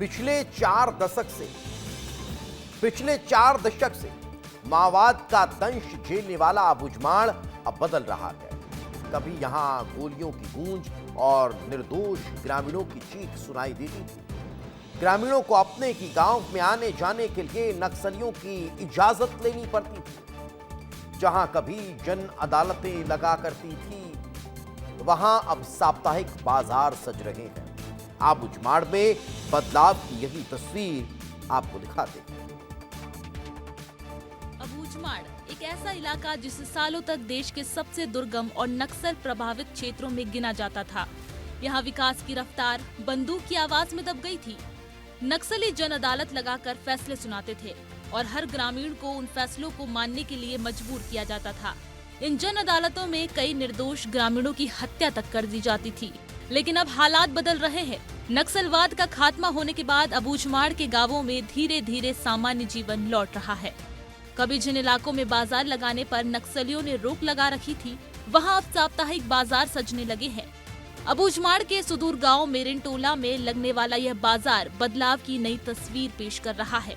पिछले 4 दशक से माओवाद का दंश झेलने वाला अबूझमाड़ अब बदल रहा है। कभी यहां गोलियों की गूंज और निर्दोष ग्रामीणों की चीख सुनाई देती थी। ग्रामीणों को अपने की गांव में आने जाने के लिए नक्सलियों की इजाजत लेनी पड़ती थी। जहां कभी जन अदालतें लगा करती थी, वहां अब साप्ताहिक बाजार सज रहे हैं। अबूझमाड़ में बदलाव की यही तस्वीर आपको दिखाते हैं। अबूझमाड़ एक ऐसा इलाका जिसे सालों तक देश के सबसे दुर्गम और नक्सल प्रभावित क्षेत्रों में गिना जाता था। यहाँ विकास की रफ्तार बंदूक की आवाज में दब गई थी। नक्सली जन अदालत लगाकर फैसले सुनाते थे और हर ग्रामीण को उन फैसलों को मानने के लिए मजबूर किया जाता था। इन जन अदालतों में कई निर्दोष ग्रामीणों की हत्या तक कर दी जाती थी। लेकिन अब हालात बदल रहे हैं। नक्सलवाद का खात्मा होने के बाद अबूझमाड़ के गांवों में धीरे धीरे सामान्य जीवन लौट रहा है। कभी जिन इलाकों में बाजार लगाने पर नक्सलियों ने रोक लगा रखी थी, वहां अब साप्ताहिक बाजार सजने लगे हैं। अबूझमाड़ के सुदूर गांव मेरिनटोला में लगने वाला यह बाजार बदलाव की नई तस्वीर पेश कर रहा है।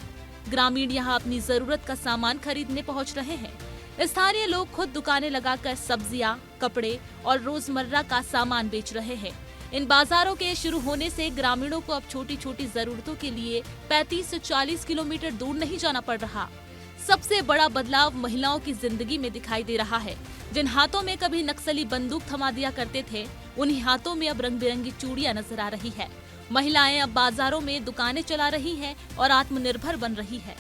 ग्रामीण यहां अपनी जरूरत का सामान खरीदने पहुंच रहे हैं। स्थानीय लोग खुद दुकानें लगाकर सब्जियां, कपड़े और रोजमर्रा का सामान बेच रहे हैं। इन बाजारों के शुरू होने से ग्रामीणों को अब छोटी छोटी जरूरतों के लिए 35 से 40 किलोमीटर दूर नहीं जाना पड़ रहा। सबसे बड़ा बदलाव महिलाओं की जिंदगी में दिखाई दे रहा है। जिन हाथों में कभी नक्सली बंदूक थमा दिया करते थे, उन्हीं हाथों में अब रंग बिरंगी चूड़ियां नजर आ रही है। महिलाएं अब बाजारों में दुकानें चला रही हैं और आत्मनिर्भर बन रही है।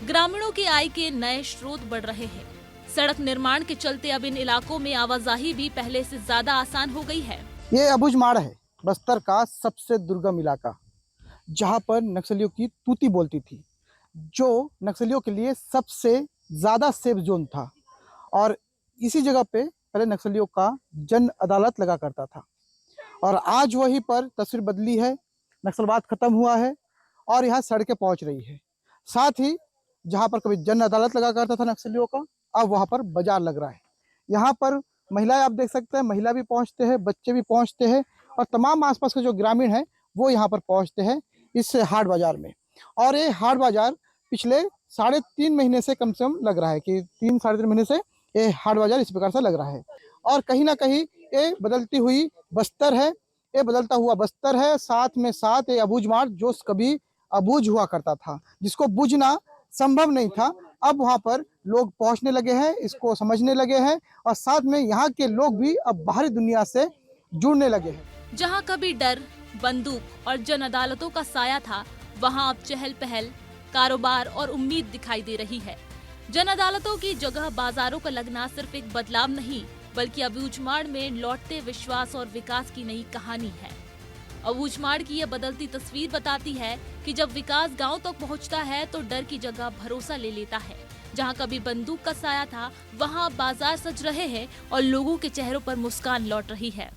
ग्रामीणों की आय के नए स्रोत बढ़ रहे हैं। सड़क निर्माण के चलते अब इन इलाकों में आवाजाही भी पहले से ज्यादा आसान हो गई है। ये अबूझमाड़ है, बस्तर का सबसे दुर्गम इलाका, जहां पर नक्सलियों की तूती बोलती थी, जो नक्सलियों के लिए सबसे ज़्यादा सेफ जोन था। और इसी जगह पे पहले नक्सलियों का जन अदालत लगा करता था। और आज वहीं पर तस्वीर बदली है, नक्सलवाद खत्म हुआ है और यहाँ सड़कें पहुँच रही है। साथ ही जहाँ पर कभी जन अदालत लगा करता था नक्सलियों का, अब वहाँ पर बाजार लग रहा है। यहाँ पर महिलाएं आप देख सकते हैं, महिला भी पहुँचते हैं, बच्चे भी पहुँचते हैं और तमाम आसपास के जो ग्रामीण हैं वो यहाँ पर पहुँचते हैं इस हाट बाजार में। और ये हाट बाजार पिछले 3.5 महीने से कम लग रहा है कि 3-3.5 महीने से ये हाट बाजार इस प्रकार से लग रहा है। और कहीं ना कहीं ये बदलती हुई बस्तर है, ये बदलता हुआ बस्तर है। साथ में साथ ये अबूझमाड़ जो कभी अबूझ हुआ करता था, जिसको बूझना संभव नहीं था, अब वहाँ पर लोग पहुँचने लगे हैं, इसको समझने लगे हैं और साथ में यहाँ के लोग भी अब बाहरी दुनिया से जुड़ने लगे हैं। जहाँ कभी डर, बंदूक और जन अदालतों का साया था, वहाँ अब चहल पहल, कारोबार और उम्मीद दिखाई दे रही है। जन अदालतों की जगह बाजारों का लगना सिर्फ एक बदलाव नहीं, बल्कि अबूझमाड़ में लौटते विश्वास और विकास की नई कहानी है। अबूझमाड़ की यह बदलती तस्वीर बताती है कि जब विकास गांव तक पहुंचता है तो डर की जगह भरोसा ले लेता है। जहां कभी बंदूक का साया था, वहां बाजार सज रहे हैं और लोगों के चेहरों पर मुस्कान लौट रही है।